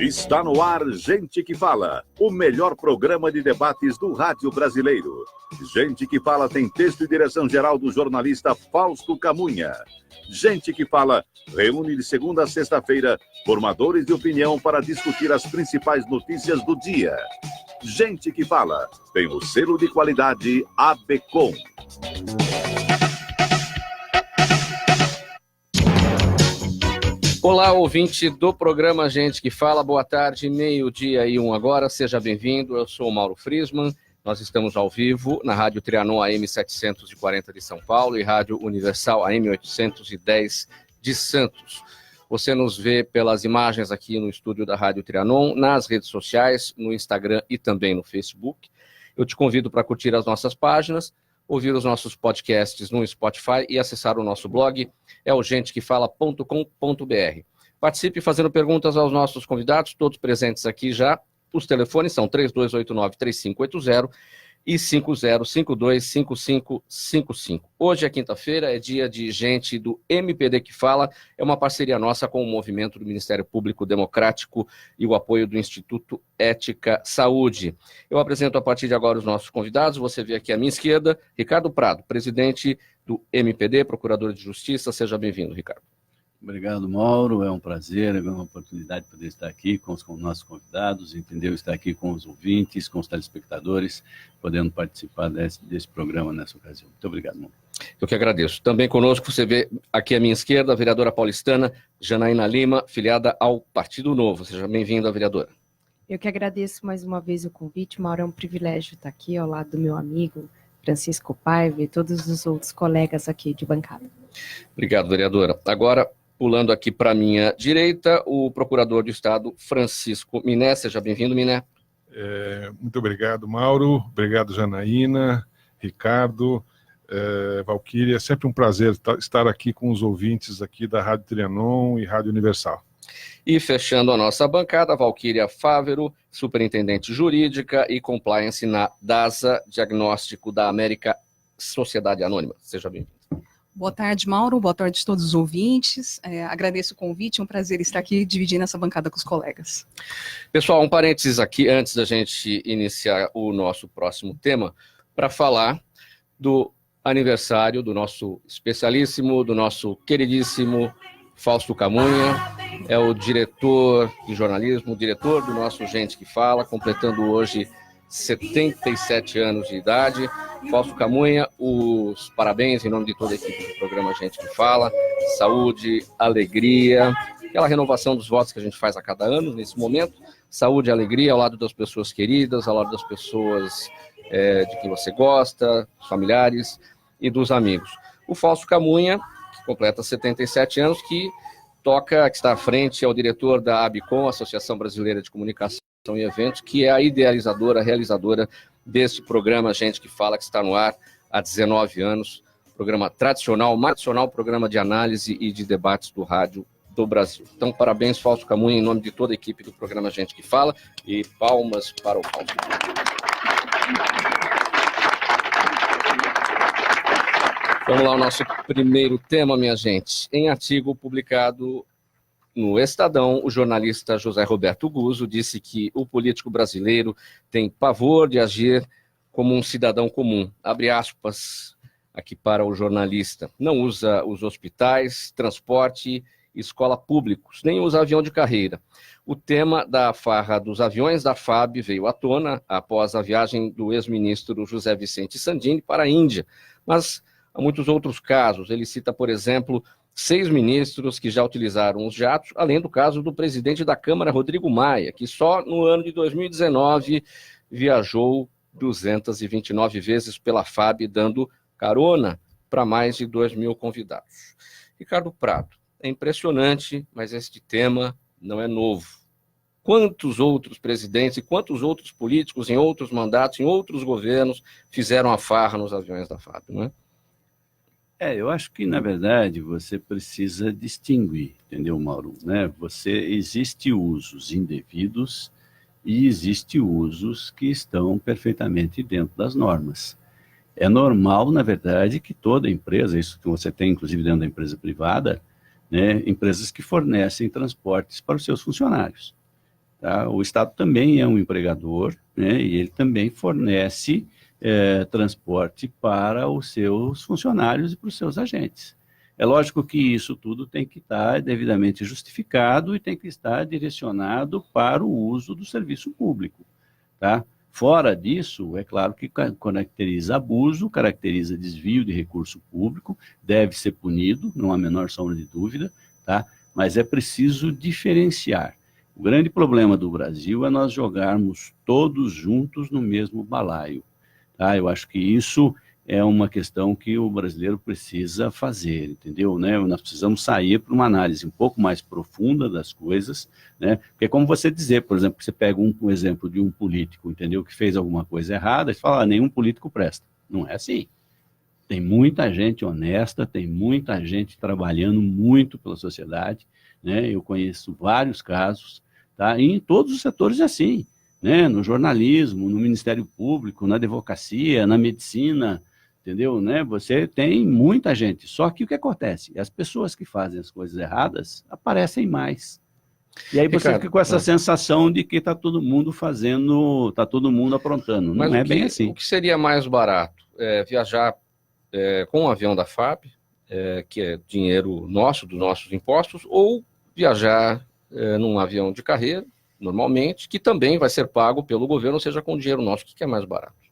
Está no ar Gente que Fala, o melhor programa de debates do rádio brasileiro. Gente que Fala tem texto e direção geral do jornalista Fausto Camunha. Gente que Fala reúne de segunda a sexta-feira formadores de opinião para discutir as principais notícias do dia. Gente que Fala tem o selo de qualidade ABCOM. Olá, ouvinte do programa Gente que Fala, boa tarde, 12:01 agora, seja bem-vindo, eu sou o Mauro Friesman, nós estamos ao vivo na Rádio Trianon AM 740 de São Paulo e Rádio Universal AM 810 de Santos. Você nos vê pelas imagens aqui no estúdio da Rádio Trianon, nas redes sociais, no Instagram e também no Facebook. Eu te convido para curtir as nossas páginas, ouvir os nossos podcasts no Spotify e acessar o nosso blog, é o gentequefala.com.br. Participe fazendo perguntas aos nossos convidados, todos presentes aqui já. Os telefones são 3289-3580 e 5052-5555. Hoje é quinta-feira, é dia de Gente do MPD que Fala, é uma parceria nossa com o movimento do Ministério Público Democrático e o apoio do Instituto Ética Saúde. Eu apresento a partir de agora os nossos convidados, você vê aqui à minha esquerda, Ricardo Prado, presidente do MPD, procurador de Justiça, seja bem-vindo, Ricardo. Obrigado, Mauro, é um prazer, é uma oportunidade de poder estar aqui com os nossos convidados, entendeu? Estar aqui com os ouvintes, com os telespectadores, podendo participar desse programa nessa ocasião. Muito obrigado, Mauro. Eu que agradeço. Também conosco, você vê aqui à minha esquerda, a vereadora paulistana Janaína Lima, filiada ao Partido Novo. Seja bem-vinda, vereadora. Eu que agradeço mais uma vez o convite, Mauro, é um privilégio estar aqui ao lado do meu amigo Francisco Paiva e todos os outros colegas aqui de bancada. Obrigado, vereadora. Agora, pulando aqui para a minha direita, o procurador do Estado, Francisco Miné. Seja bem-vindo, Miné. Muito obrigado, Mauro. Obrigado, Janaína, Ricardo, Valquíria. É sempre um prazer estar aqui com os ouvintes aqui da Rádio Trianon e Rádio Universal. E fechando a nossa bancada, Valquíria Fávero, superintendente jurídica e compliance na DASA, Diagnóstico da América Sociedade Anônima. Seja bem-vindo. Boa tarde, Mauro. Boa tarde a todos os ouvintes. Agradeço o convite, é um prazer estar aqui dividindo essa bancada com os colegas. Pessoal, um parênteses aqui, antes da gente iniciar o nosso próximo tema, para falar do aniversário do nosso especialíssimo, do nosso queridíssimo Fausto Camunha, é o diretor de jornalismo, diretor do nosso Gente que Fala, completando hoje 77 anos de idade. Fausto Camunha, os parabéns em nome de toda a equipe do programa Gente que Fala, saúde, alegria, aquela renovação dos votos que a gente faz a cada ano, nesse momento, saúde e alegria ao lado das pessoas queridas, ao lado das pessoas de quem você gosta, dos familiares e dos amigos. O Fausto Camunha, que completa 77 anos, que está à frente, é o diretor da ABCOM, Associação Brasileira de Comunicação e Eventos, que é a idealizadora, realizadora deste programa Gente que Fala, que está no ar há 19 anos, programa tradicional, mais tradicional programa de análise e de debates do rádio do Brasil. Então, parabéns, Fausto Camunha, em nome de toda a equipe do programa Gente que Fala, e palmas para o Fausto. Vamos lá, o nosso primeiro tema, minha gente. Em artigo publicado no Estadão, o jornalista José Roberto Guzzo disse que o político brasileiro tem pavor de agir como um cidadão comum. Abre aspas aqui para o jornalista. Não usa os hospitais, transporte e escola públicos, nem usa avião de carreira. O tema da farra dos aviões da FAB veio à tona após a viagem do ex-ministro José Vicente Sandini para a Índia. Mas há muitos outros casos. Ele cita, por exemplo, 6 ministros que já utilizaram os jatos, além do caso do presidente da Câmara, Rodrigo Maia, que só no ano de 2019 viajou 229 vezes pela FAB, dando carona para mais de 2.000 convidados. Ricardo Prado, é impressionante, mas este tema não é novo. Quantos outros presidentes e quantos outros políticos em outros mandatos, em outros governos, fizeram a farra nos aviões da FAB, não é? Eu acho que, na verdade, você precisa distinguir, entendeu, Mauro? Existe usos indevidos e existe usos que estão perfeitamente dentro das normas. É normal, na verdade, que toda empresa, isso que você tem, inclusive, dentro da empresa privada, empresas que fornecem transportes para os seus funcionários. tá? O Estado também é um empregador, né? E ele também fornece transporte para os seus funcionários e para os seus agentes. É lógico que isso tudo tem que estar devidamente justificado e tem que estar direcionado para o uso do serviço público, tá? Fora disso, é claro que caracteriza abuso, caracteriza desvio de recurso público, deve ser punido, não há a menor sombra de dúvida, tá? Mas é preciso diferenciar. O grande problema do Brasil é nós jogarmos todos juntos no mesmo balaio, tá? Eu acho que isso é uma questão que o brasileiro precisa fazer, entendeu? Né? Nós precisamos sair para uma análise um pouco mais profunda das coisas, né? Porque como você dizer, por exemplo, você pega um exemplo de um político, entendeu? Que fez alguma coisa errada, e fala, nenhum político presta. Não é assim. Tem muita gente honesta, tem muita gente trabalhando muito pela sociedade, né? Eu conheço vários casos, tá? E em todos os setores é assim, né? No jornalismo, no Ministério Público, na advocacia, na medicina, entendeu? Né? Você tem muita gente, só que o que acontece? As pessoas que fazem as coisas erradas aparecem mais. E aí você fica com essa sensação de que está todo mundo fazendo, está todo mundo aprontando. Não é bem assim. O que seria mais barato? Viajar com um avião da FAB, que é dinheiro nosso, dos nossos impostos, ou viajar num avião de carreira, normalmente, que também vai ser pago pelo governo, ou seja, com dinheiro nosso. O que é mais barato?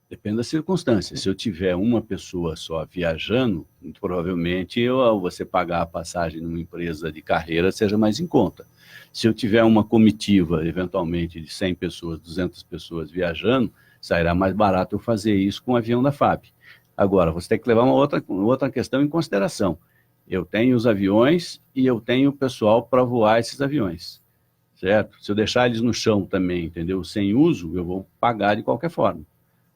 Depende das circunstâncias. Se eu tiver uma pessoa só viajando, provavelmente você pagar a passagem numa empresa de carreira seja mais em conta. Se eu tiver uma comitiva, eventualmente, de 100 pessoas, 200 pessoas viajando, sairá mais barato eu fazer isso com o avião da FAB. Agora, você tem que levar uma outra questão em consideração. Eu tenho os aviões e eu tenho o pessoal para voar esses aviões, certo? Se eu deixar eles no chão também, entendeu? Sem uso, eu vou pagar de qualquer forma.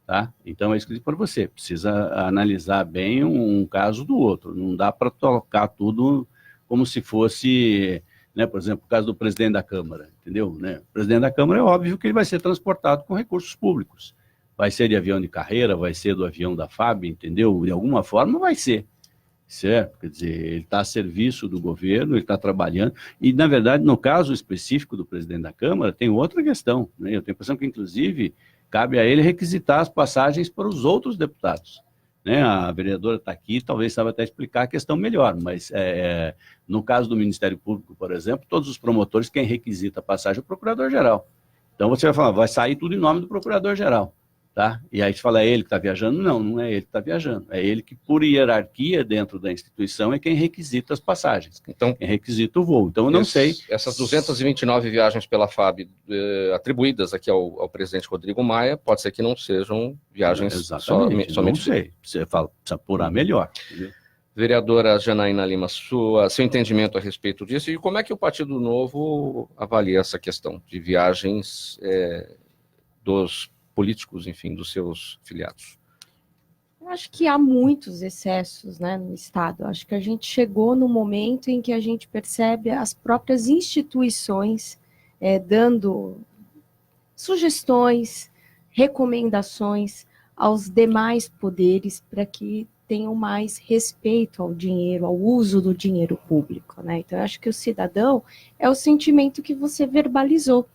Tá? Então, é isso que eu digo para você, precisa analisar bem um caso do outro, não dá para tocar tudo como se fosse, né, por exemplo, o caso do presidente da Câmara, entendeu? Né? O presidente da Câmara é óbvio que ele vai ser transportado com recursos públicos, vai ser de avião de carreira, vai ser do avião da FAB, entendeu? De alguma forma vai ser, certo? Quer dizer, ele está a serviço do governo, ele está trabalhando, e na verdade, no caso específico do presidente da Câmara, tem outra questão, né? Eu tenho a impressão que, inclusive, cabe a ele requisitar as passagens para os outros deputados, né? A vereadora está aqui, talvez saiba até explicar a questão melhor, mas no caso do Ministério Público, por exemplo, todos os promotores, quem requisita a passagem é o Procurador-Geral. Então você vai falar, vai sair tudo em nome do Procurador-Geral, tá? E aí você fala, é ele que está viajando? Não, não é ele que está viajando. É ele que, por hierarquia dentro da instituição, é quem requisita as passagens, então, quem requisita o voo. Então eu não sei. Essas 229 viagens pela FAB atribuídas aqui ao presidente Rodrigo Maia, pode ser que não sejam viagens somente. Não sei. Você fala, precisa apurar melhor. Entendeu? Vereadora Janaína Lima, seu entendimento a respeito disso, e como é que o Partido Novo avalia essa questão de viagens dos políticos, enfim, dos seus filiados? Eu acho que há muitos excessos, né, no Estado. Eu acho que a gente chegou no momento em que a gente percebe as próprias instituições dando sugestões, recomendações aos demais poderes para que tenham mais respeito ao dinheiro, ao uso do dinheiro público, né? Então, eu acho que o cidadão é o sentimento que você verbalizou.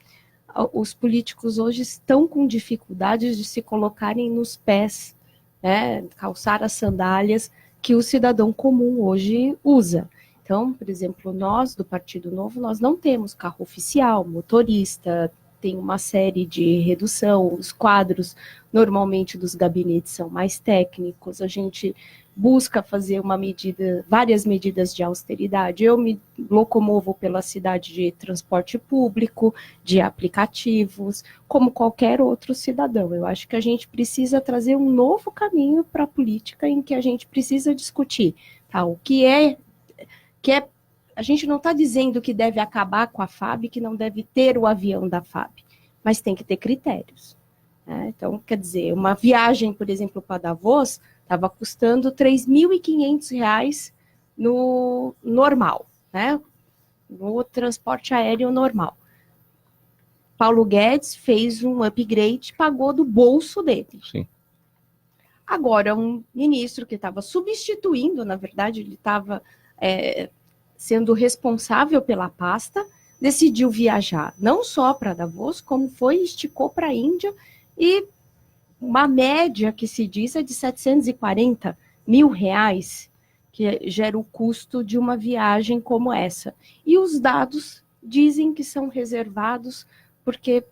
Os políticos hoje estão com dificuldades de se colocarem nos pés, né, calçar as sandálias que o cidadão comum hoje usa. Então, por exemplo, nós do Partido Novo, nós não temos carro oficial, motorista, tem uma série de redução, os quadros normalmente dos gabinetes são mais técnicos, a gente busca fazer várias medidas de austeridade. Eu me locomovo pela cidade de transporte público, de aplicativos, como qualquer outro cidadão. Eu acho que a gente precisa trazer um novo caminho para a política em que a gente precisa discutir, tá? O que é a gente não está dizendo que deve acabar com a FAB, que não deve ter o avião da FAB, mas tem que ter critérios, né? Então, quer dizer, uma viagem, por exemplo, para Davos, estava custando R$ 3.500 no normal, né? No transporte aéreo normal. Paulo Guedes fez um upgrade, pagou do bolso dele. Sim. Agora, um ministro que estava substituindo, na verdade, ele estava sendo responsável pela pasta, decidiu viajar, não só para Davos, como esticou para a Índia, e uma média que se diz é de R$740 mil, que gera o custo de uma viagem como essa. E os dados dizem que são reservados porque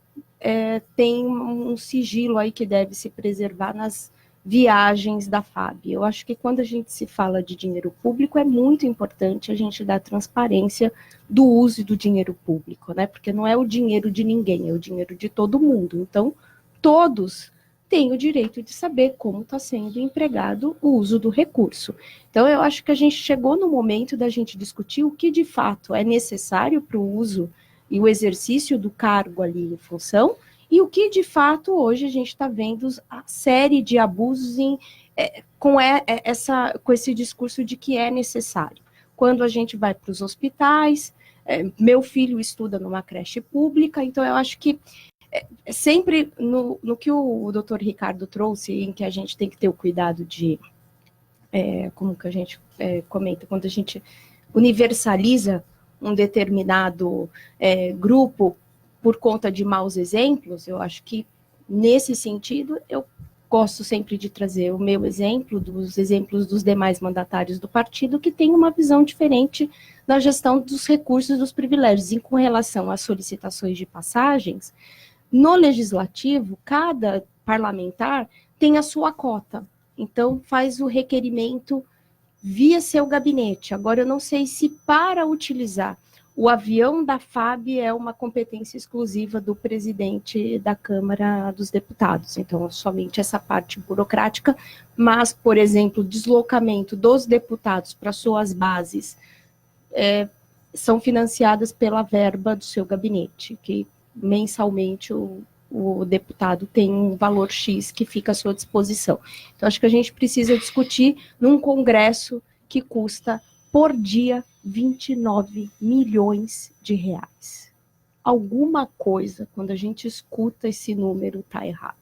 tem um sigilo aí que deve se preservar nas viagens da FAB. Eu acho que quando a gente se fala de dinheiro público, é muito importante a gente dar transparência do uso do dinheiro público, né? Porque não é o dinheiro de ninguém, é o dinheiro de todo mundo. Então, todos têm o direito de saber como está sendo empregado o uso do recurso. Então, eu acho que a gente chegou no momento da gente discutir o que de fato é necessário para o uso e o exercício do cargo ali em função, e o que, de fato, hoje a gente está vendo a série de abusos com esse discurso de que é necessário. Quando a gente vai para os hospitais, meu filho estuda numa creche pública, então eu acho que sempre no que o doutor Ricardo trouxe, em que a gente tem que ter o cuidado de, como que a gente comenta, quando a gente universaliza um determinado grupo por conta de maus exemplos, eu acho que, nesse sentido, eu gosto sempre de trazer o meu exemplo, dos exemplos dos demais mandatários do partido, que tem uma visão diferente na gestão dos recursos e dos privilégios. E com relação às solicitações de passagens, no legislativo, cada parlamentar tem a sua cota. Então, faz o requerimento via seu gabinete. Agora, eu não sei se para utilizar o avião da FAB é uma competência exclusiva do presidente da Câmara dos Deputados. Então, somente essa parte burocrática, mas, por exemplo, deslocamento dos deputados para suas bases são financiadas pela verba do seu gabinete, que mensalmente o deputado tem um valor X que fica à sua disposição. Então, acho que a gente precisa discutir num congresso que custa, por dia, 29 milhões de reais. Alguma coisa, quando a gente escuta esse número, está errado.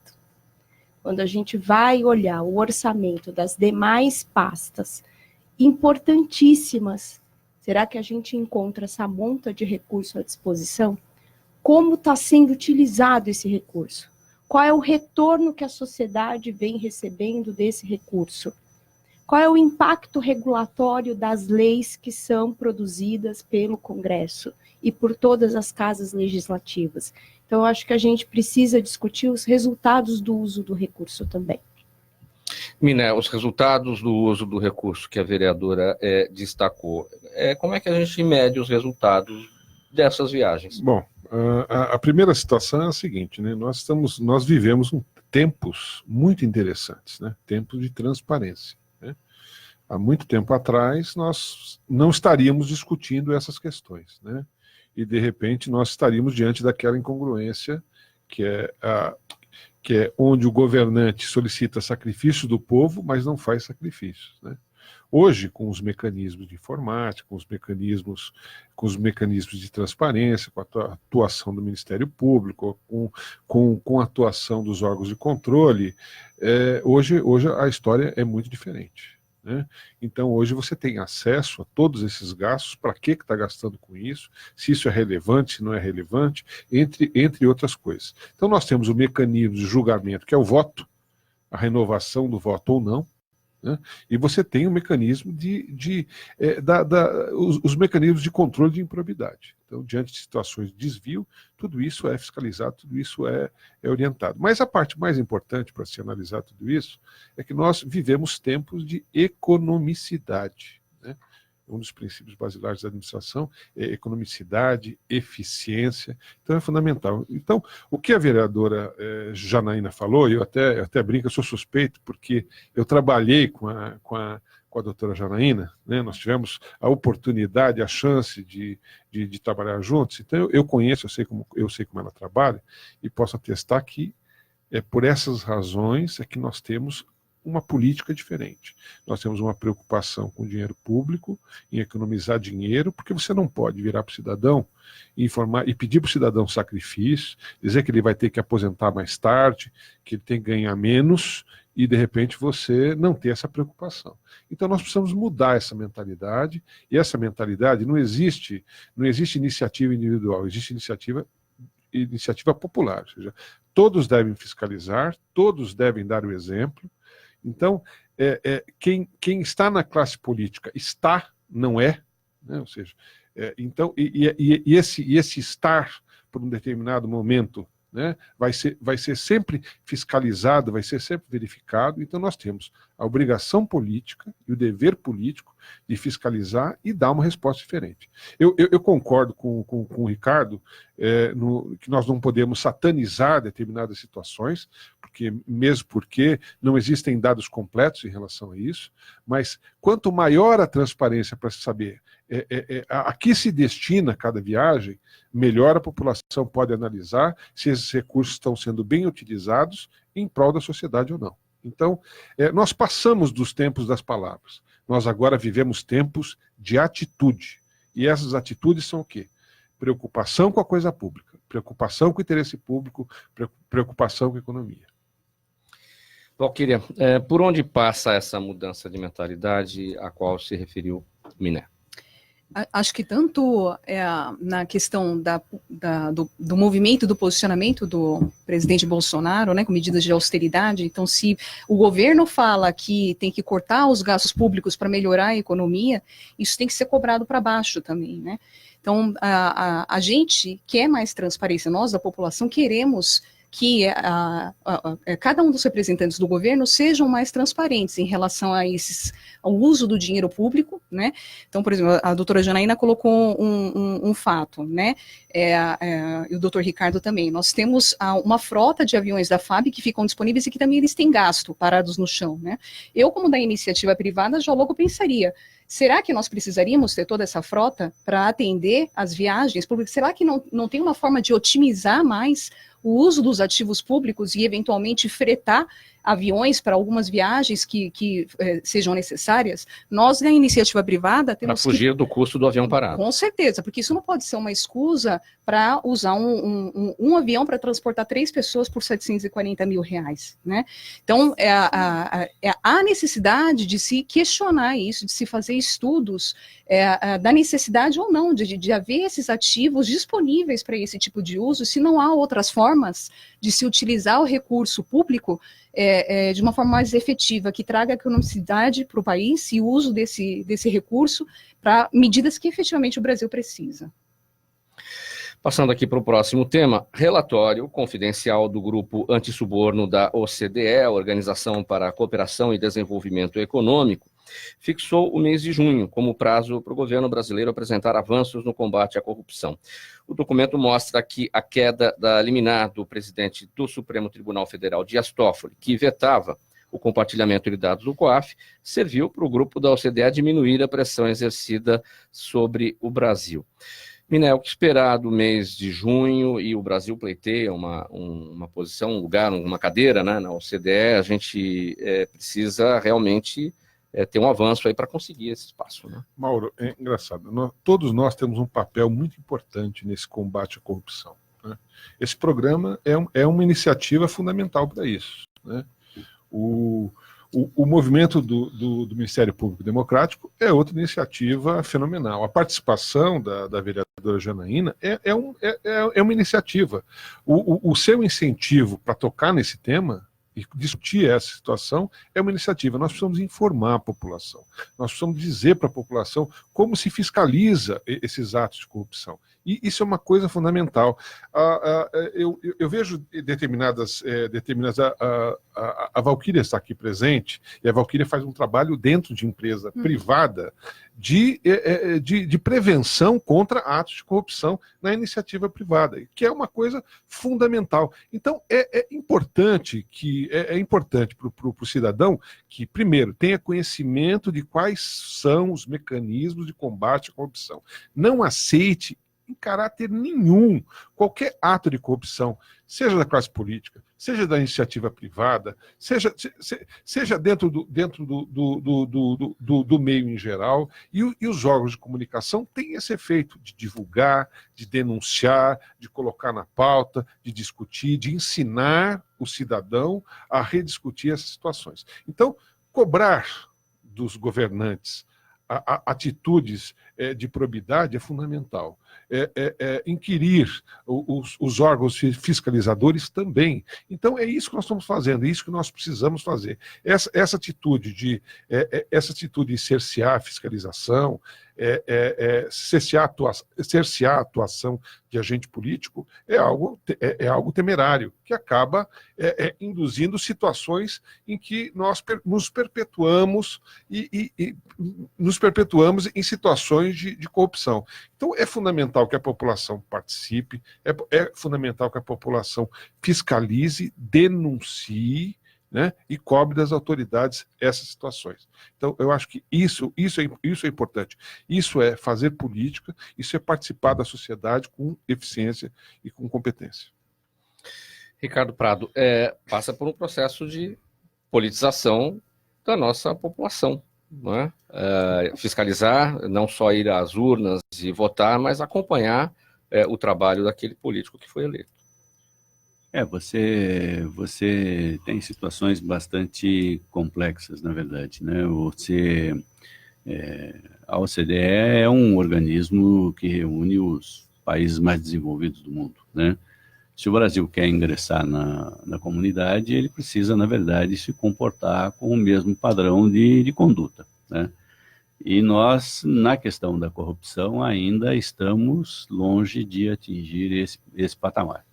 Quando a gente vai olhar o orçamento das demais pastas importantíssimas, será que a gente encontra essa monta de recurso à disposição? Como está sendo utilizado esse recurso? Qual é o retorno que a sociedade vem recebendo desse recurso? Qual é o impacto regulatório das leis que são produzidas pelo Congresso e por todas as casas legislativas? Então, eu acho que a gente precisa discutir os resultados do uso do recurso também. Miné, os resultados do uso do recurso que a vereadora destacou, como é que a gente mede os resultados dessas viagens? Bom, a primeira situação é a seguinte, né? Nós vivemos tempos muito interessantes, né? Tempos de transparência. Há muito tempo atrás, nós não estaríamos discutindo essas questões, né? E, de repente, nós estaríamos diante daquela incongruência que é onde o governante solicita sacrifício do povo, mas não faz sacrifícios, né? Hoje, com os mecanismos de informática, com os mecanismos de transparência, com a atuação do Ministério Público, com a atuação dos órgãos de controle, hoje a história é muito diferente, né? Então, hoje você tem acesso a todos esses gastos, para que está gastando com isso, se isso é relevante, se não é relevante, entre outras coisas. Então, nós temos o mecanismo de julgamento, que é o voto, a renovação do voto ou não, né? E você tem o mecanismo os mecanismos de controle de improbidade. Então, diante de situações de desvio, tudo isso é fiscalizado, tudo isso é orientado. Mas a parte mais importante para se analisar tudo isso é que nós vivemos tempos de economicidade, né? Um dos princípios basilares da administração é economicidade, eficiência, então é fundamental. Então, o que a vereadora Janaína falou, eu até brinco, eu sou suspeito, porque eu trabalhei com a doutora Janaína, né? Nós tivemos a oportunidade, a chance de trabalhar juntos, então eu conheço, eu sei como ela trabalha, e posso atestar que por essas razões é que nós temos uma política diferente. Nós temos uma preocupação com o dinheiro público, em economizar dinheiro, porque você não pode virar para o cidadão informar e pedir para o cidadão sacrifício, dizer que ele vai ter que aposentar mais tarde, que ele tem que ganhar menos, e de repente você não ter essa preocupação. Então nós precisamos mudar essa mentalidade, e essa mentalidade não existe iniciativa individual, existe iniciativa popular, ou seja, todos devem fiscalizar, todos devem dar o exemplo. Então, quem está na classe política não é, né? Ou seja, então, esse estar por um determinado momento, né, vai ser sempre fiscalizado, vai ser sempre verificado. Então nós temos a obrigação política e o dever político de fiscalizar e dar uma resposta diferente. Eu concordo com o Ricardo que nós não podemos satanizar determinadas situações, mesmo porque não existem dados completos em relação a isso, mas quanto maior a transparência para se saber a que se destina cada viagem, melhor a população pode analisar se esses recursos estão sendo bem utilizados em prol da sociedade ou não. Então, nós passamos dos tempos das palavras. Nós agora vivemos tempos de atitude. E essas atitudes são o quê? Preocupação com a coisa pública, preocupação com o interesse público, preocupação com a economia. Valquíria, por onde passa essa mudança de mentalidade a qual se referiu Miné? Acho que tanto na questão do movimento, do posicionamento do presidente Bolsonaro, né, com medidas de austeridade. Então, se o governo fala que tem que cortar os gastos públicos para melhorar a economia, isso tem que ser cobrado para baixo também, né? Então, a gente quer mais transparência, nós da população queremos que cada um dos representantes do governo sejam mais transparentes em relação ao uso do dinheiro público, né? Então, por exemplo, a doutora Janaína colocou um fato, né? E o doutor Ricardo também. Nós temos uma frota de aviões da FAB que ficam disponíveis e que também eles têm gasto, parados no chão, né? Eu, como da iniciativa privada, já logo pensaria, será que nós precisaríamos ter toda essa frota para atender as viagens públicas? Será que não tem uma forma de otimizar mais o uso dos ativos públicos e, eventualmente, fretar aviões para algumas viagens que sejam necessárias? Nós, na iniciativa privada, temos para fugir do custo do avião parado. Com certeza, porque isso não pode ser uma excusa para usar um avião para transportar 3 pessoas por R$740 mil, né? Então, há necessidade de se questionar isso, de se fazer estudos da necessidade ou não de haver esses ativos disponíveis para esse tipo de uso, se não há outras formas de se utilizar o recurso público de uma forma mais efetiva, que traga economicidade para o país e o uso desse recurso para medidas que efetivamente o Brasil precisa. Passando aqui para o próximo tema, relatório confidencial do Grupo Antissuborno da OCDE, Organização para a Cooperação e Desenvolvimento Econômico, fixou o mês de junho como prazo para o governo brasileiro apresentar avanços no combate à corrupção. O documento mostra que a queda da liminar do presidente do Supremo Tribunal Federal, Dias Toffoli, que vetava o compartilhamento de dados do COAF, serviu para o grupo da OCDE a diminuir a pressão exercida sobre o Brasil. Miné, o que esperar do mês de junho, e o Brasil pleiteia uma posição, um lugar, uma cadeira, né, na OCDE, a gente precisa realmente ter um avanço aí para conseguir esse espaço, né? Mauro, é engraçado, todos nós temos um papel muito importante nesse combate à corrupção, né? Esse programa é uma iniciativa fundamental para isso, né? O movimento do Ministério Público Democrático é outra iniciativa fenomenal. A participação da vereadora Janaína é uma iniciativa. O seu incentivo para tocar nesse tema e discutir essa situação é uma iniciativa. Nós precisamos informar a população. Nós precisamos dizer para a população como se fiscaliza esses atos de corrupção. E isso é uma coisa fundamental. Eu vejo determinadas a Valquíria está aqui presente, e a Valquíria faz um trabalho dentro de empresa privada de prevenção contra atos de corrupção na iniciativa privada, que é uma coisa fundamental. Então, é importante para o cidadão que, primeiro, tenha conhecimento de quais são os mecanismos de combate à corrupção. Não aceite em caráter nenhum qualquer ato de corrupção, seja da classe política, seja da iniciativa privada, seja dentro do meio em geral, e os órgãos de comunicação têm esse efeito de divulgar, de denunciar, de colocar na pauta, de discutir, de ensinar o cidadão a rediscutir essas situações. Então, cobrar dos governantes atitudes de probidade é fundamental. Inquirir os órgãos fiscalizadores também. Então, é isso que nós estamos fazendo, é isso que nós precisamos fazer. Essa atitude de cercear a fiscalização, cercear a atuação de agente político é algo temerário, que acaba induzindo situações em que nós nos perpetuamos em situações de corrupção. Então, é fundamental que a população participe, é fundamental que a população fiscalize, denuncie, né, e cobre das autoridades essas situações. Então, eu acho que isso é importante. Isso é fazer política, isso é participar da sociedade com eficiência e com competência. Ricardo Prado, passa por um processo de politização da nossa população, não é? Fiscalizar, não só ir às urnas e votar, mas acompanhar o trabalho daquele político que foi eleito. Você tem situações bastante complexas, na verdade, né? A OCDE é um organismo que reúne os países mais desenvolvidos do mundo, né? Se o Brasil quer ingressar na comunidade, ele precisa, na verdade, se comportar com o mesmo padrão de conduta, né? E nós, na questão da corrupção, ainda estamos longe de atingir esse patamar.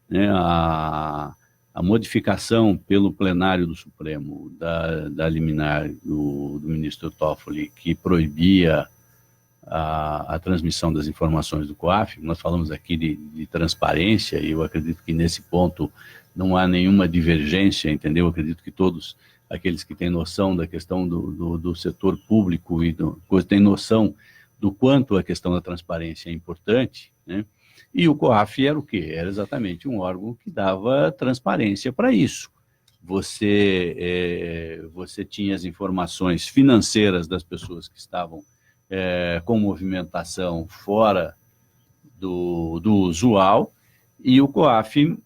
Né, a modificação pelo plenário do Supremo da liminar do ministro Toffoli, que proibia a transmissão das informações do COAF, nós falamos aqui de transparência, e eu acredito que nesse ponto não há nenhuma divergência, entendeu? Eu acredito que todos aqueles que têm noção da questão do setor público e têm noção do quanto a questão da transparência é importante, né? E o COAF era o quê? Era exatamente um órgão que dava transparência para isso. Você tinha as informações financeiras das pessoas que estavam com movimentação fora do usual, e o COAF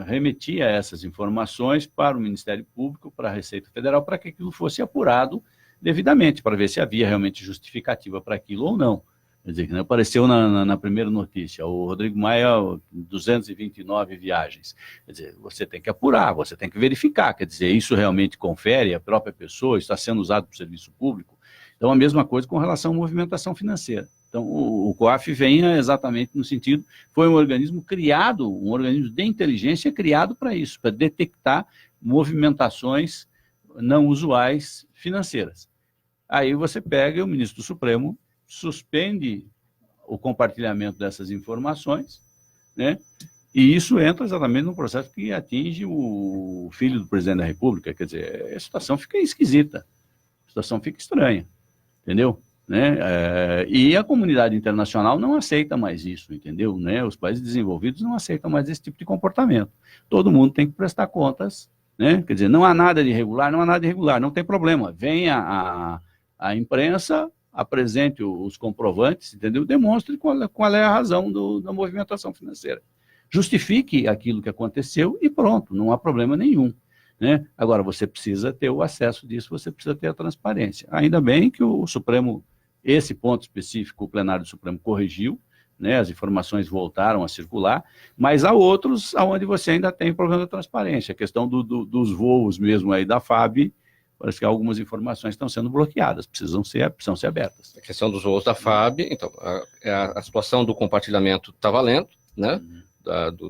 remetia essas informações para o Ministério Público, para a Receita Federal, para que aquilo fosse apurado devidamente, para ver se havia realmente justificativa para aquilo ou não. Quer dizer, que não apareceu na primeira notícia, o Rodrigo Maia, 229 viagens. Quer dizer, você tem que apurar, você tem que verificar, quer dizer, isso realmente confere a própria pessoa, está sendo usado para o serviço público. Então, a mesma coisa com relação à movimentação financeira. Então, o COAF vem exatamente no sentido, foi um organismo criado, um organismo de inteligência criado para isso, para detectar movimentações não usuais financeiras. Aí você pega o ministro do Supremo, suspende o compartilhamento dessas informações, né? E isso entra exatamente no processo que atinge o filho do presidente da República. Quer dizer, a situação fica esquisita, a situação fica estranha, entendeu? Né? E a comunidade internacional não aceita mais isso, entendeu? Né? Os países desenvolvidos não aceitam mais esse tipo de comportamento. Todo mundo tem que prestar contas, né? Quer dizer, não há nada de irregular, não tem problema. Venha a imprensa, apresente os comprovantes, entendeu? Demonstre qual é a razão da movimentação financeira. Justifique aquilo que aconteceu e pronto, não há problema nenhum, né? Agora, você precisa ter o acesso disso, você precisa ter a transparência. Ainda bem que o Supremo, esse ponto específico, o plenário do Supremo corrigiu, né? As informações voltaram a circular, mas há outros onde você ainda tem problema da transparência. A questão dos voos mesmo aí da FAB, parece que algumas informações estão sendo bloqueadas, precisam ser abertas. A questão dos voos da FAB, então, a situação do compartilhamento está valendo, né,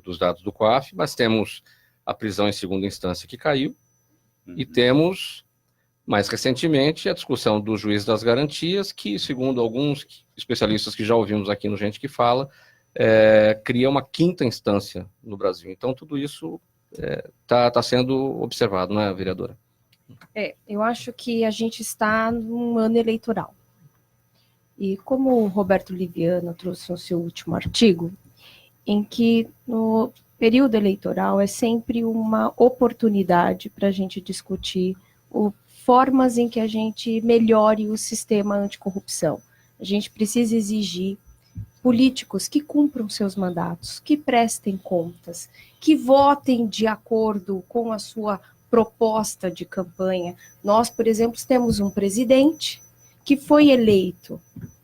dos dados do COAF, mas temos a prisão em segunda instância que caiu, e temos, mais recentemente, a discussão do juiz das garantias, que, segundo alguns especialistas que já ouvimos aqui no Gente que Fala, cria uma quinta instância no Brasil. Então, tudo isso está sendo observado, não é, vereadora? Eu acho que a gente está num ano eleitoral. E como o Roberto Liviano trouxe no seu último artigo, em que período eleitoral é sempre uma oportunidade para a gente discutir formas em que a gente melhore o sistema anticorrupção. A gente precisa exigir políticos que cumpram seus mandatos, que prestem contas, que votem de acordo com a sua proposta de campanha. Nós, por exemplo, temos um presidente que foi eleito,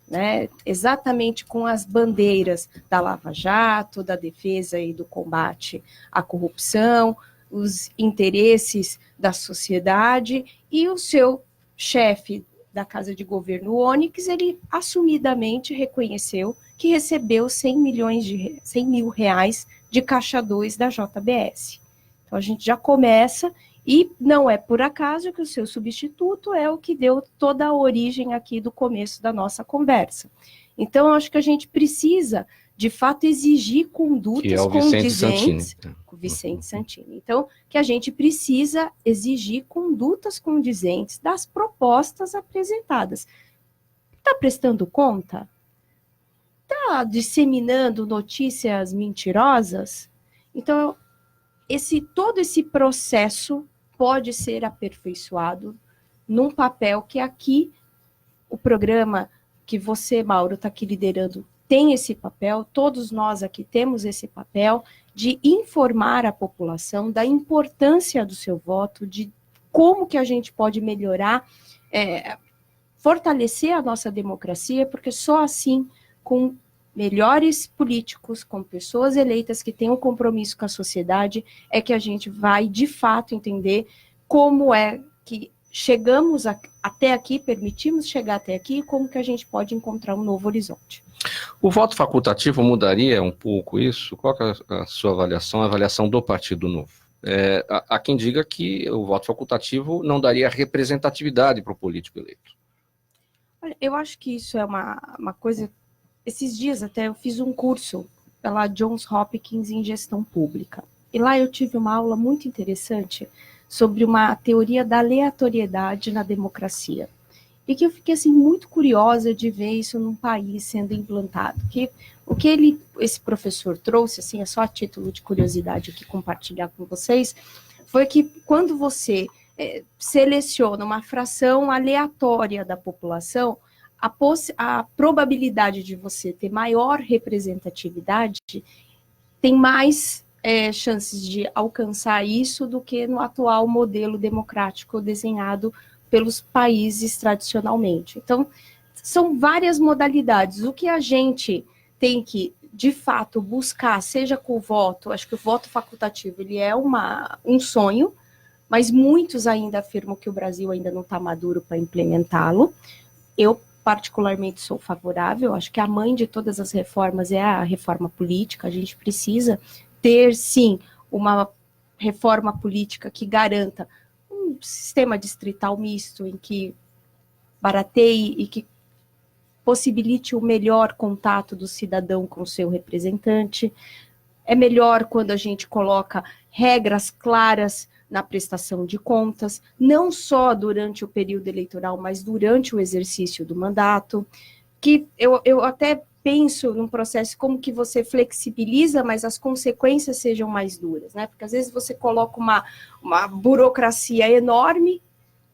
né, exatamente com as bandeiras da Lava Jato, da defesa e do combate à corrupção, os interesses da sociedade, e o seu chefe da Casa de Governo, o Onyx, ele assumidamente reconheceu que recebeu 100 mil reais de caixa 2 da JBS. Então a gente já começa, e não é por acaso que o seu substituto é o que deu toda a origem aqui do começo da nossa conversa. Então, eu acho que a gente precisa, de fato, exigir condutas condizentes. Com o Vicente Santini. Então, que a gente precisa exigir condutas condizentes das propostas apresentadas. Está prestando conta? Está disseminando notícias mentirosas? Então, todo esse processo pode ser aperfeiçoado num papel que aqui, o programa que você, Mauro, está aqui liderando, tem esse papel, todos nós aqui temos esse papel de informar a população da importância do seu voto, de como que a gente pode melhorar, fortalecer a nossa democracia, porque só assim, com melhores políticos, com pessoas eleitas que tenham compromisso com a sociedade, é que a gente vai, de fato, entender como é que chegamos até aqui, permitimos chegar até aqui, e como que a gente pode encontrar um novo horizonte. O voto facultativo mudaria um pouco isso? Qual que é a sua avaliação, a avaliação do Partido Novo? Há quem diga que o voto facultativo não daria representatividade para o político eleito. Eu acho que isso é uma coisa... Esses dias até eu fiz um curso pela Johns Hopkins em gestão pública. E lá eu tive uma aula muito interessante sobre uma teoria da aleatoriedade na democracia. E que eu fiquei assim, muito curiosa de ver isso num país sendo implantado. O que esse professor trouxe, assim, é só a título de curiosidade aqui compartilhar com vocês, foi que quando você seleciona uma fração aleatória da população, a probabilidade de você ter maior representatividade tem mais chances de alcançar isso do que no atual modelo democrático desenhado pelos países tradicionalmente. Então, são várias modalidades. O que a gente tem que, de fato, buscar, seja com o voto, acho que o voto facultativo ele é um sonho, mas muitos ainda afirmam que o Brasil ainda não está maduro para implementá-lo. Eu, particularmente, sou favorável, acho que a mãe de todas as reformas é a reforma política. A gente precisa ter, sim, uma reforma política que garanta um sistema distrital misto, em que barateie e que possibilite o melhor contato do cidadão com o seu representante. É melhor quando a gente coloca regras claras na prestação de contas, não só durante o período eleitoral, mas durante o exercício do mandato, que eu até penso num processo como que você flexibiliza, mas as consequências sejam mais duras, né? Porque às vezes você coloca uma burocracia enorme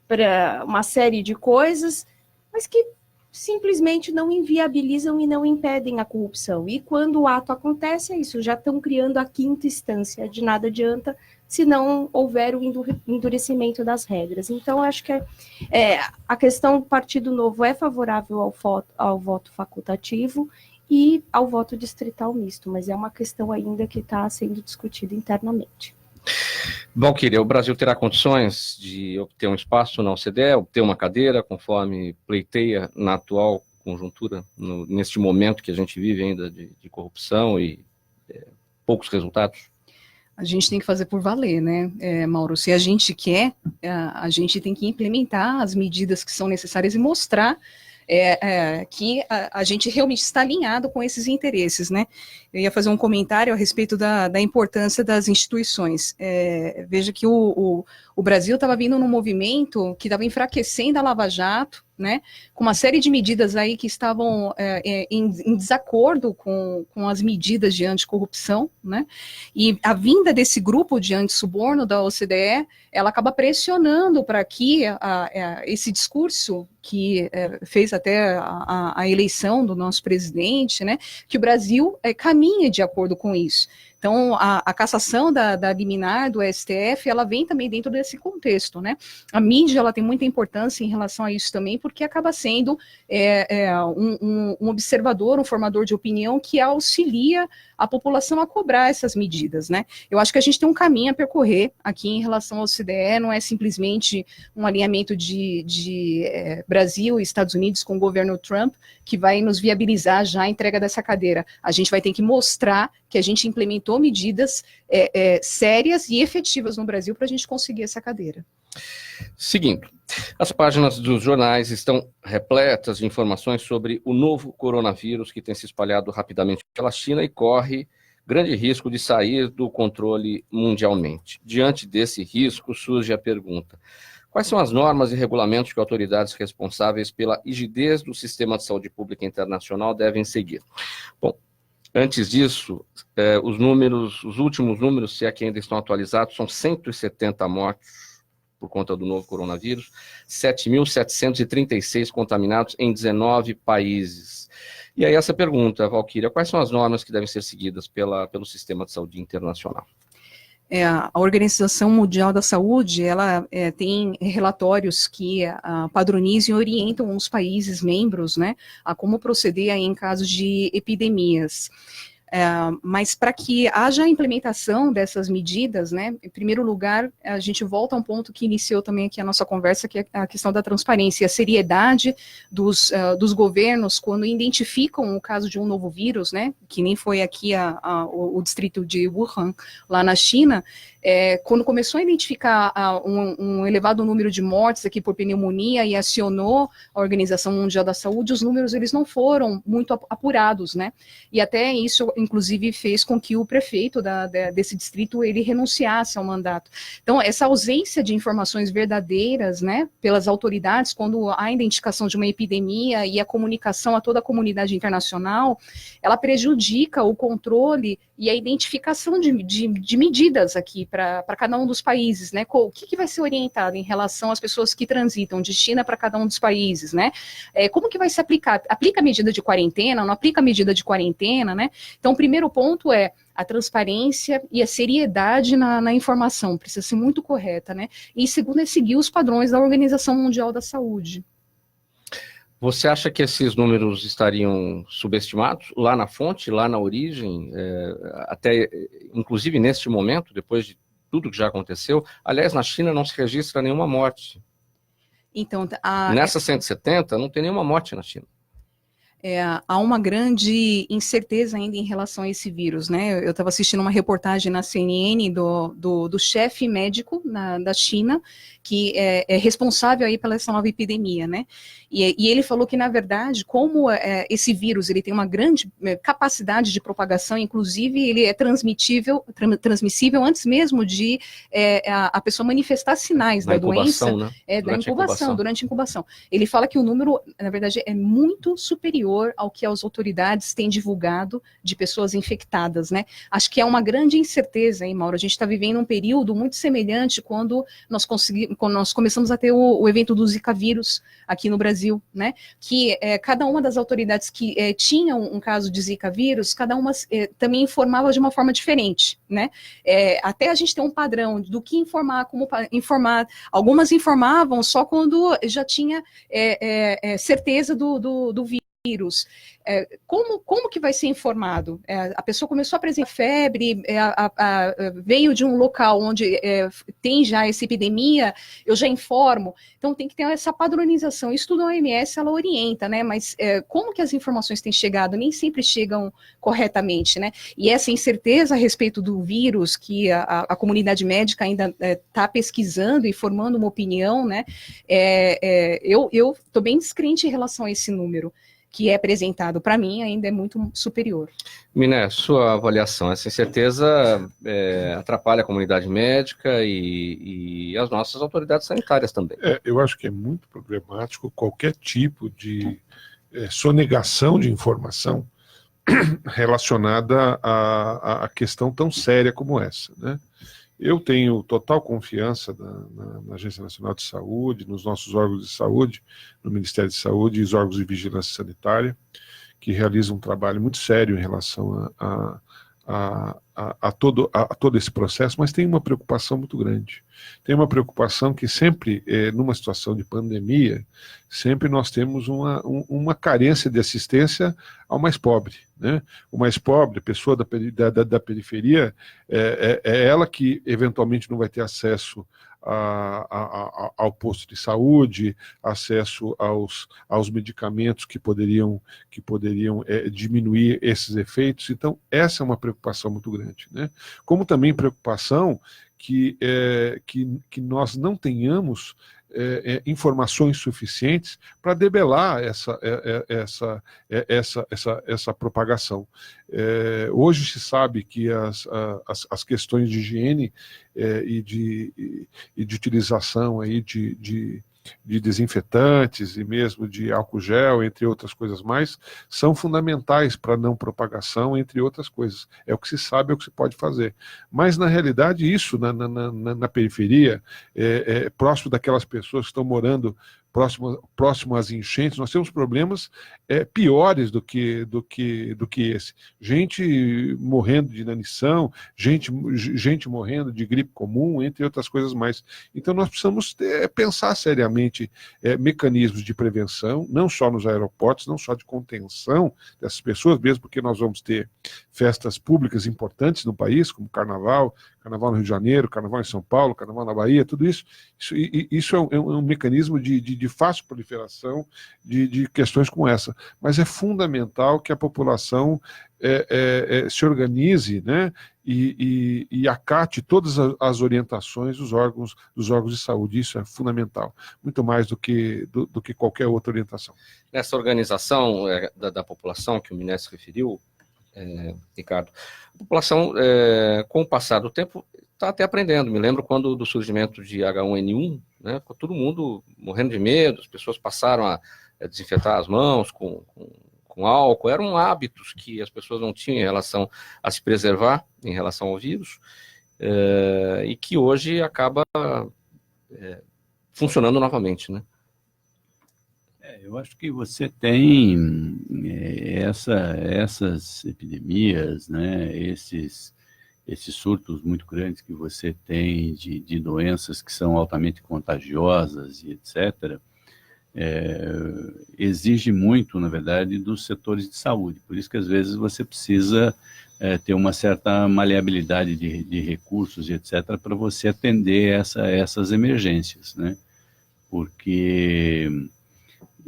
para uma série de coisas, mas que simplesmente não inviabilizam e não impedem a corrupção. E quando o ato acontece, é isso, já estão criando a quinta instância, de nada adianta se não houver o endurecimento das regras. Então, acho que a questão do Partido Novo é favorável ao voto facultativo e ao voto distrital misto, mas é uma questão ainda que está sendo discutida internamente. Valquíria, o Brasil terá condições de obter um espaço na OCDE, obter uma cadeira, conforme pleiteia na atual conjuntura, neste momento que a gente vive ainda de corrupção e poucos resultados? A gente tem que fazer por valer, né, Mauro? Se a gente quer, a gente tem que implementar as medidas que são necessárias e mostrar que a gente realmente está alinhado com esses interesses, né? Eu ia fazer um comentário a respeito da importância das instituições. Veja que o Brasil estava vindo num movimento que estava enfraquecendo a Lava Jato, né, com uma série de medidas aí que estavam em desacordo com as medidas de anticorrupção, né, e a vinda desse grupo de antissuborno da OCDE, ela acaba pressionando para que esse discurso que fez até a eleição do nosso presidente, né, que o Brasil caminhe de acordo com isso. Então, a cassação da liminar do STF, ela vem também dentro desse contexto, né? A mídia, ela tem muita importância em relação a isso também, porque acaba sendo um observador, um formador de opinião que auxilia a população a cobrar essas medidas, né? Eu acho que a gente tem um caminho a percorrer aqui em relação ao OCDE, não é simplesmente um alinhamento de Brasil e Estados Unidos com o governo Trump que vai nos viabilizar já a entrega dessa cadeira. A gente vai ter que mostrar que a gente implementou medidas sérias e efetivas no Brasil para a gente conseguir essa cadeira. Seguindo, as páginas dos jornais estão repletas de informações sobre o novo coronavírus que tem se espalhado rapidamente pela China e corre grande risco de sair do controle mundialmente. Diante desse risco, surge a pergunta: quais são as normas e regulamentos que autoridades responsáveis pela rigidez do sistema de saúde pública internacional devem seguir? Bom, antes disso, os últimos números, se é que ainda estão atualizados, são 170 mortes por conta do novo coronavírus, 7.736 contaminados em 19 países. E aí essa pergunta, Valquíria, quais são as normas que devem ser seguidas pelo sistema de saúde internacional? A Organização Mundial da Saúde, ela tem relatórios que padronizam e orientam os países membros, né, a como proceder aí em casos de epidemias. Mas para que haja a implementação dessas medidas, né, em primeiro lugar, a gente volta a um ponto que iniciou também aqui a nossa conversa, que é a questão da transparência, a seriedade dos governos quando identificam o caso de um novo vírus, né, que nem foi aqui o distrito de Wuhan, lá na China. Quando começou a identificar um elevado número de mortes aqui por pneumonia e acionou a Organização Mundial da Saúde, os números eles não foram muito apurados, né? E até isso, inclusive, fez com que o prefeito desse distrito ele renunciasse ao mandato. Então, essa ausência de informações verdadeiras, né, pelas autoridades, quando há identificação de uma epidemia e a comunicação a toda a comunidade internacional, ela prejudica o controle e a identificação de medidas aqui para cada um dos países, né? O que vai ser orientado em relação às pessoas que transitam de China para cada um dos países, né? Como que vai se aplicar? Aplica a medida de quarentena, não aplica a medida de quarentena, né? Então, o primeiro ponto é a transparência e a seriedade na informação, precisa ser muito correta, né? E segundo é seguir os padrões da Organização Mundial da Saúde. Você acha que esses números estariam subestimados lá na fonte, lá na origem, até inclusive neste momento, depois de tudo que já aconteceu? Aliás, na China não se registra nenhuma morte. Então, nessas 170, não tem nenhuma morte na China. Há uma grande incerteza ainda em relação a esse vírus, né? Eu estava assistindo uma reportagem na CNN do chefe médico da China, que é responsável aí pela essa nova epidemia, né? E ele falou que, na verdade, como esse vírus ele tem uma grande capacidade de propagação, inclusive ele é transmissível antes mesmo de a pessoa manifestar sinais da doença, né? Durante a incubação. Ele fala que o número, na verdade, é muito superior ao que as autoridades têm divulgado de pessoas infectadas, né? Acho que é uma grande incerteza, hein, Mauro? A gente está vivendo um período muito semelhante quando nós começamos a ter o evento do Zika vírus aqui no Brasil, né? Que cada uma das autoridades que tinham um caso de Zika vírus, cada uma também informava de uma forma diferente, né? Até a gente ter um padrão do que informar, como informar. Algumas informavam só quando já tinha certeza do vírus. Como que vai ser informado? A pessoa começou a apresentar febre, veio de um local onde tem já essa epidemia, eu já informo. Então tem que ter essa padronização. Isso tudo a OMS ela orienta, né? Mas como que as informações têm chegado? Nem sempre chegam corretamente, né? E essa incerteza a respeito do vírus que a comunidade médica ainda está pesquisando e formando uma opinião, né? Eu estou bem descrente em relação a esse número. que é apresentado para mim ainda é muito superior. Miné, sua avaliação, essa incerteza atrapalha a comunidade médica e as nossas autoridades sanitárias também. Eu acho que é muito problemático qualquer tipo de sonegação de informação relacionada a questão tão séria como essa, né? Eu tenho total confiança na Agência Nacional de Saúde, nos nossos órgãos de saúde, no Ministério de Saúde e os órgãos de vigilância sanitária, que realizam um trabalho muito sério em relação a todo esse processo, mas tem uma preocupação muito grande. Tem uma preocupação que sempre, numa situação de pandemia, sempre nós temos uma carência de assistência ao mais pobre, né? O mais pobre, a pessoa da periferia, é ela que eventualmente não vai ter acesso ao posto de saúde, acesso aos medicamentos que poderiam diminuir esses efeitos. Então, essa é uma preocupação muito grande, né? Como também preocupação que nós não tenhamos informações suficientes para debelar essa propagação. Hoje se sabe que as questões de higiene e de utilização aí de desinfetantes e mesmo de álcool gel, entre outras coisas mais, são fundamentais para a não propagação, entre outras coisas. É o que se sabe, é o que se pode fazer. Mas, na realidade, isso na periferia, próximo daquelas pessoas que estão morando próximo às enchentes, nós temos problemas piores do que esse. Gente morrendo de inanição, gente morrendo de gripe comum, entre outras coisas mais. Então nós precisamos pensar seriamente mecanismos de prevenção, não só nos aeroportos, não só de contenção dessas pessoas, mesmo porque nós vamos ter festas públicas importantes no país, como Carnaval no Rio de Janeiro, Carnaval em São Paulo, Carnaval na Bahia, tudo isso. Isso é um mecanismo de fácil proliferação de questões como essa. Mas é fundamental que a população se organize, né, e acate todas as orientações dos órgãos de saúde. Isso é fundamental, muito mais do que qualquer outra orientação. Nessa organização da população que o Miné se referiu, Ricardo, a população, com o passar do tempo, está até aprendendo. Me lembro quando do surgimento de H1N1, né, ficou todo mundo morrendo de medo, as pessoas passaram a desinfetar as mãos com álcool, eram hábitos que as pessoas não tinham em relação a se preservar, em relação ao vírus, e que hoje acaba funcionando novamente, né? Eu acho que você tem essas epidemias, né, esses surtos muito grandes que você tem de doenças que são altamente contagiosas e etc., exige muito, na verdade, dos setores de saúde. Por isso que, às vezes, você precisa ter uma certa maleabilidade de recursos e etc., para você atender essas emergências, né?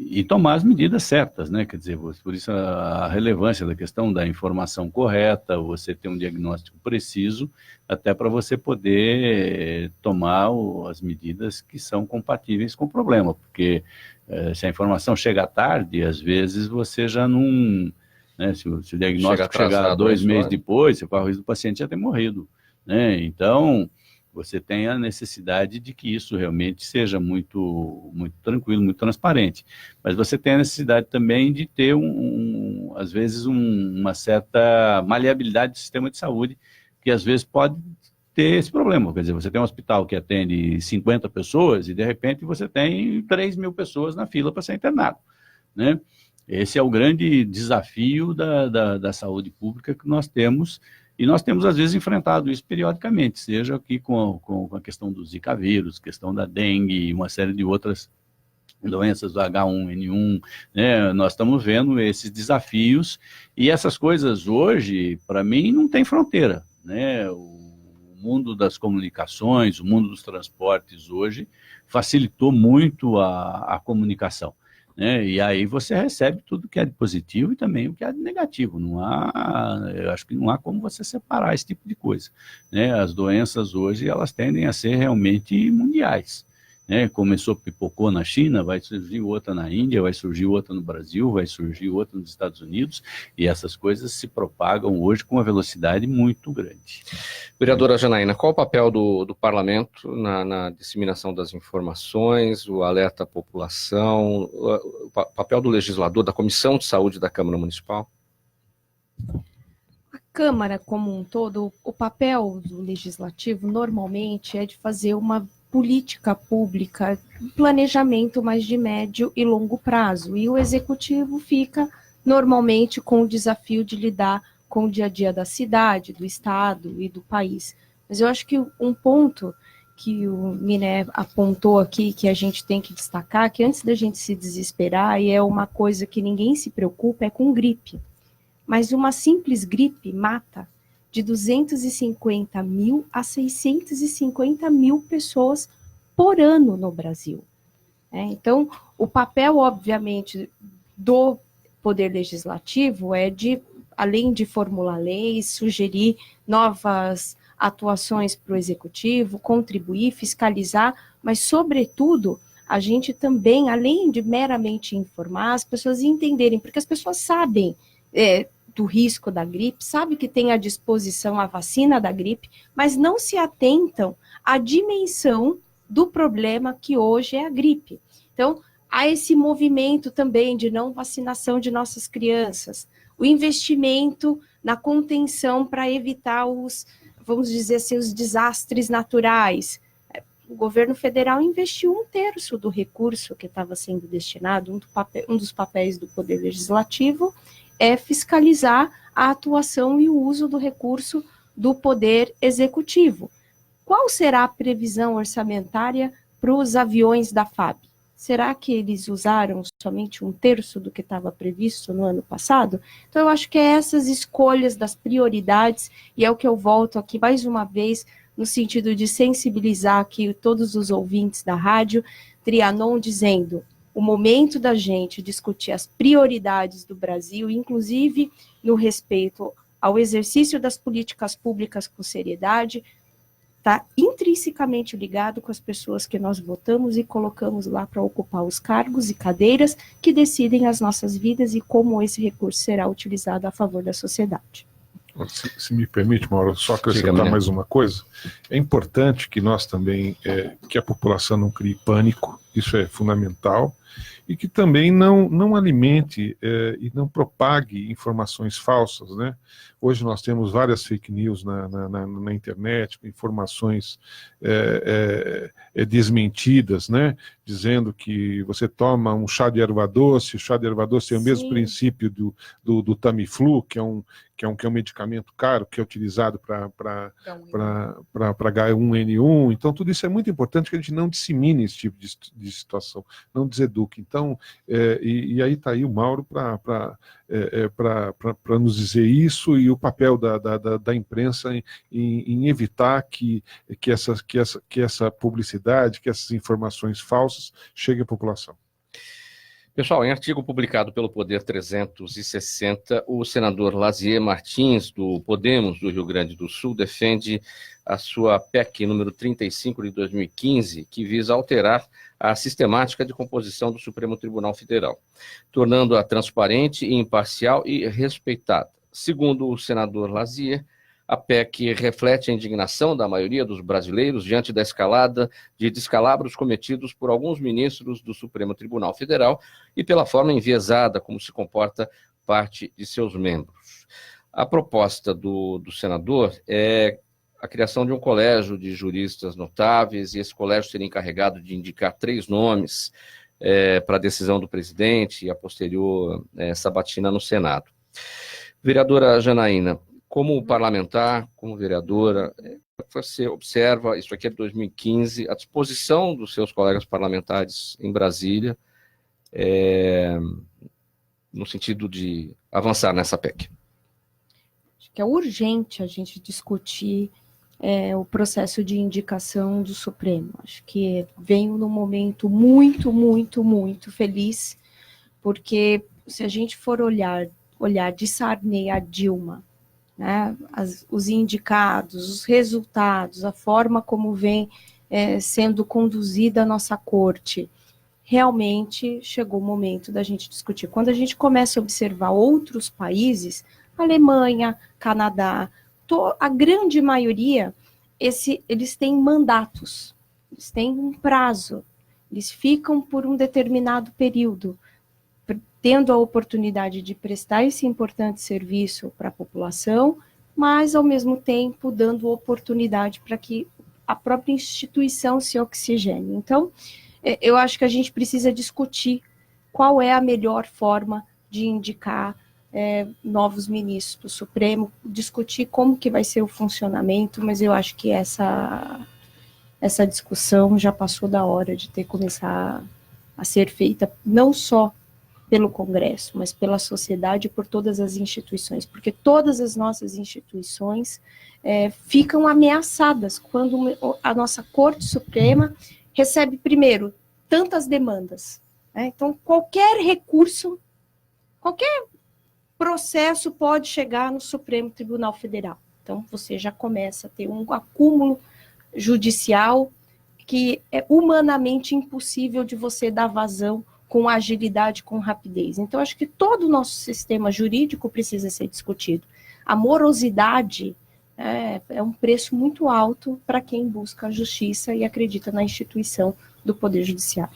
E tomar as medidas certas, né? Quer dizer, por isso a relevância da questão da informação correta, você ter um diagnóstico preciso, até para você poder tomar as medidas que são compatíveis com o problema, porque se a informação chega tarde, às vezes você já não... Né, se o diagnóstico chegar 2 meses depois, você corre o risco do paciente já ter morrido, né? Então, você tem a necessidade de que isso realmente seja muito, muito tranquilo, muito transparente. Mas você tem a necessidade também de ter, às vezes, uma certa maleabilidade do sistema de saúde, que às vezes pode ter esse problema. Quer dizer, você tem um hospital que atende 50 pessoas e, de repente, você tem 3 mil pessoas na fila para ser internado, né? Esse é o grande desafio da saúde pública que nós temos. E nós temos, às vezes, enfrentado isso periodicamente, seja aqui com a questão do Zika vírus, questão da dengue e uma série de outras doenças do H1N1, né? Nós estamos vendo esses desafios e essas coisas hoje, para mim, não tem fronteira, né? O mundo das comunicações, o mundo dos transportes hoje facilitou muito a comunicação, né? E aí você recebe tudo que é de positivo e também o que é de negativo. Eu acho que não há como você separar esse tipo de coisa, né? As doenças hoje, elas tendem a ser realmente mundiais, né? Começou, pipocou na China, vai surgir outra na Índia, vai surgir outra no Brasil, vai surgir outra nos Estados Unidos, e essas coisas se propagam hoje com uma velocidade muito grande. Vereadora Janaína, qual o papel do parlamento na disseminação das informações, o alerta à população, o papel do legislador, da Comissão de Saúde da Câmara Municipal? A Câmara como um todo, o papel do legislativo normalmente é de fazer uma política pública, um planejamento mais de médio e longo prazo, e o executivo fica normalmente com o desafio de lidar com o dia a dia da cidade, do estado e do país. Mas eu acho que um ponto que o Miné apontou aqui, que a gente tem que destacar, que antes da gente se desesperar, e é uma coisa que ninguém se preocupa, é com gripe. Mas uma simples gripe mata de 250 mil a 650 mil pessoas por ano no Brasil. Então, o papel, obviamente, do Poder Legislativo é de, além de formular leis, sugerir novas atuações para o Executivo, contribuir, fiscalizar, mas, sobretudo, a gente também, além de meramente informar, as pessoas entenderem, porque as pessoas sabem do risco da gripe, sabem que tem à disposição a vacina da gripe, mas não se atentam à dimensão do problema que hoje é a gripe. Então, há esse movimento também de não vacinação de nossas crianças, o investimento na contenção para evitar os, vamos dizer assim, os desastres naturais. O governo federal investiu 1/3 do recurso que estava sendo destinado, um dos papéis do Poder Legislativo é fiscalizar a atuação e o uso do recurso do Poder Executivo. Qual será a previsão orçamentária para os aviões da FAB? Será que eles usaram somente 1/3 do que estava previsto no ano passado? Então, eu acho que é essas escolhas das prioridades, e é o que eu volto aqui mais uma vez, no sentido de sensibilizar aqui todos os ouvintes da rádio Trianon, dizendo o momento da gente discutir as prioridades do Brasil, inclusive no respeito ao exercício das políticas públicas com seriedade, está intrinsecamente ligado com as pessoas que nós votamos e colocamos lá para ocupar os cargos e cadeiras que decidem as nossas vidas e como esse recurso será utilizado a favor da sociedade. Se me permite, Mauro, só acrescentar mais uma coisa. É importante que nós também, que a população não crie pânico, isso é fundamental, e que também não alimente e não propague informações falsas, né? Hoje nós temos várias fake news na internet, informações desmentidas, né? Dizendo que você toma um chá de erva doce, o chá de erva doce tem o mesmo princípio do Tamiflu, que é um medicamento caro, que é utilizado para H1N1. Então, tudo isso é muito importante que a gente não dissemine esse tipo de situação, não deseduque. Então, e aí está aí o Mauro para nos dizer isso, e o papel da imprensa em evitar que essa publicidade, que essas informações falsas cheguem à população. Pessoal, em artigo publicado pelo Poder 360, o senador Lazier Martins, do Podemos, do Rio Grande do Sul, defende a sua PEC número 35 de 2015, que visa alterar a sistemática de composição do Supremo Tribunal Federal, tornando-a transparente, imparcial e respeitada. Segundo o senador Lazier, a PEC reflete a indignação da maioria dos brasileiros diante da escalada de descalabros cometidos por alguns ministros do Supremo Tribunal Federal e pela forma enviesada como se comporta parte de seus membros. A proposta do senador é a criação de um colégio de juristas notáveis, e esse colégio seria encarregado de indicar 3 nomes para a decisão do presidente e a posterior sabatina no Senado. Vereadora Janaína, como parlamentar, como vereadora, você observa, isso aqui é de 2015, a disposição dos seus colegas parlamentares em Brasília, no sentido de avançar nessa PEC? Acho que é urgente a gente discutir o processo de indicação do Supremo. Acho que venho num momento muito, muito, muito feliz, porque se a gente for olhar de Sarney a Dilma, né, os indicados, os resultados, a forma como vem sendo conduzida a nossa corte. Realmente chegou o momento da gente discutir. Quando a gente começa a observar outros países, Alemanha, Canadá, a grande maioria, eles têm mandatos, eles têm um prazo, eles ficam por um determinado período, tendo a oportunidade de prestar esse importante serviço para a população, mas, ao mesmo tempo, dando oportunidade para que a própria instituição se oxigene. Então, eu acho que a gente precisa discutir qual é a melhor forma de indicar novos ministros do Supremo, discutir como que vai ser o funcionamento, mas eu acho que essa discussão já passou da hora de ter começar a ser feita, não só pelo Congresso, mas pela sociedade e por todas as instituições, porque todas as nossas instituições ficam ameaçadas quando a nossa Corte Suprema recebe, primeiro, tantas demandas, né? Então, qualquer recurso, qualquer processo pode chegar no Supremo Tribunal Federal. Então, você já começa a ter um acúmulo judicial que é humanamente impossível de você dar vazão com agilidade, com rapidez. Então, acho que todo o nosso sistema jurídico precisa ser discutido. A morosidade é um preço muito alto para quem busca a justiça e acredita na instituição do Poder Judiciário.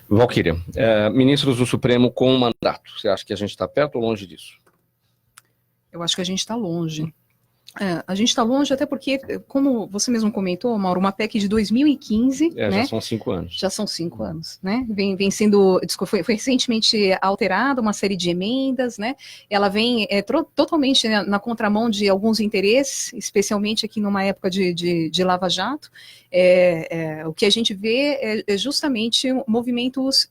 Valquíria, ministros do Supremo com mandato, você acha que a gente está perto ou longe disso? Eu acho que a gente está longe. A gente está longe até porque, como você mesmo comentou, Mauro, uma PEC de 2015, né? Já são 5 anos. Já são 5 anos, né? Vem sendo, foi recentemente alterada uma série de emendas, né? Ela vem totalmente na contramão de alguns interesses, especialmente aqui numa época de Lava Jato. O que a gente vê é justamente movimentos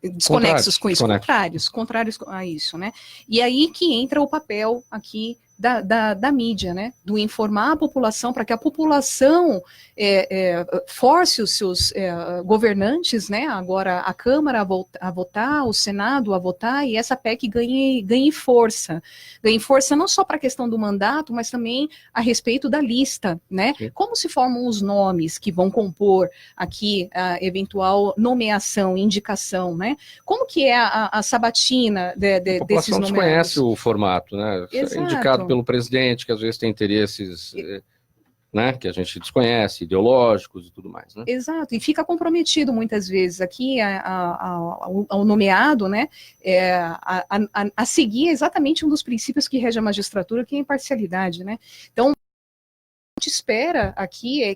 desconexos com isso, contrários a isso, né? E aí que entra o papel aqui da mídia, né? Do informar a população para que a população force os seus governantes, né? Agora a Câmara a votar, o Senado a votar, e essa PEC ganhe força. Ganhe força não só para a questão do mandato, mas também a respeito da lista, né? Sim. Como se formam os nomes que vão compor aqui a eventual nomeação, indicação, né? Como que é a sabatina desses nomeados? A população desconhece o formato, né? Exato. É indicado pelo presidente, que às vezes tem interesses, né, que a gente desconhece, ideológicos e tudo mais, né? Exato, e fica comprometido muitas vezes aqui ao nomeado, né, a seguir exatamente um dos princípios que rege a magistratura, que é a imparcialidade, né? Então, o que a gente espera aqui é